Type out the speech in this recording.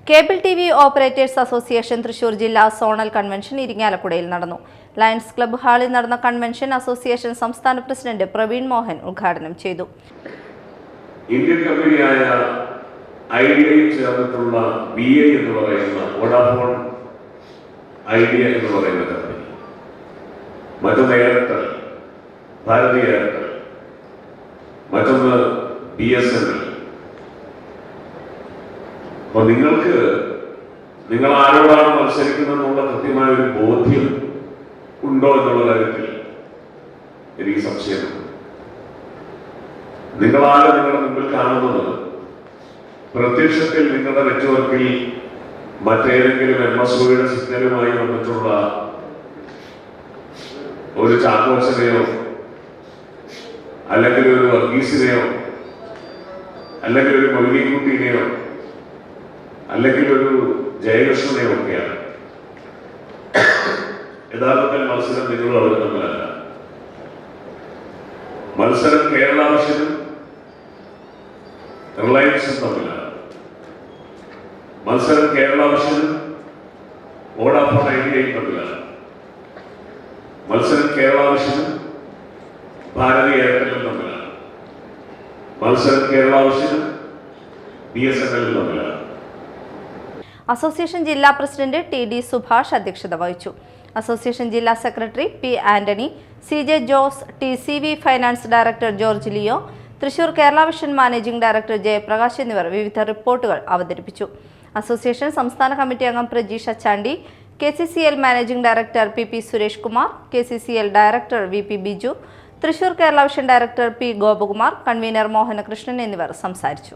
Cable TV operators association Thrissur ജില്ലാ zonal convention ഇരിങ്ങാലക്കുടയിൽ നടന്നു. Lions club ഹാളിൽ നടന്ന കൺവെൻഷൻ അസോസിയേഷൻ സംസ്ഥാന പ്രസിഡന്റ് പ്രവീൺ മോഹൻ ഉദ്ഘാടനം ചെയ്തു. ഇന്ത്യൻ കമ്പനിയായ ഐഡിയയിൽ ചേർന്നിട്ടുള്ള BI എന്ന് പറയുന്ന വോഡാഫോൺ ഐഡിയ എന്ന് പറയുന്ന കമ്പനി, മറ്റൊന്ന് എയർടെൽ, ഭാരതി എയർടെൽ, മറ്റൊന്ന് BSNL. അപ്പൊ നിങ്ങൾ ആരോടാണ് മത്സരിക്കുന്നതെന്നുള്ള കൃത്യമായ ഒരു ബോധ്യം ഉണ്ടോ എന്നുള്ള കാര്യത്തിൽ എനിക്ക് സംശയമുണ്ട്. നിങ്ങളാണ് നിങ്ങളുടെ മുമ്പിൽ കാണുന്നത് പ്രത്യക്ഷത്തിൽ നിങ്ങളുടെ നെറ്റ്വർക്കിൽ മറ്റേതെങ്കിലും MSOയുടെ സിഗ്നലുമായി വന്നിട്ടുള്ള ഒരു ചാക്കോച്ചനെയോ അല്ലെങ്കിൽ ഒരു വർഗീസിനെയോ അല്ലെങ്കിൽ ഒരു മൊയ്തീൻകുട്ടിനെയോ അല്ലെങ്കിൽ ഒരു ജയകൃഷ്ണനെയോ ഒക്കെയാണ്. യഥാർത്ഥത്തിൽ മത്സരം നിങ്ങളും അവർ തമ്മിലല്ല. മത്സരം കേരള വിഷനും റിലയൻസും തമ്മിലാണ്. മത്സരം കേരള വിഷനും വോഡാഫോൺ ഐഡിയയും തമ്മിലാണ്. മത്സരം കേരള വിഷനും ഭാരതി എയർടെലും തമ്മിലാണ്. മത്സരം കേരള വിഷനും BSNL തമ്മിലാണ്. അസോസിയേഷൻ ജില്ലാ പ്രസിഡന്റ് TD സുഭാഷ് അധ്യക്ഷത വഹിച്ചു. അസോസിയേഷൻ ജില്ലാ secretary P. Antony, CJ Jose, TCV finance director George Leo, Thrissur Kerala vision managing director Jayaprakash എന്നിവർ വിവിധ റിപ്പോർട്ടുകൾ അവതരിപ്പിച്ചു. അസോസിയേഷൻ സംസ്ഥാന കമ്മിറ്റി അംഗം Prajeesha Chandy, KCCL managing director PP Suresh Kumar, KCCL director VP Biju, Thrissur Kerala vision director P. Gopakumar, convener Mohanakrishnan എന്നിവർ സംസാരിച്ചു.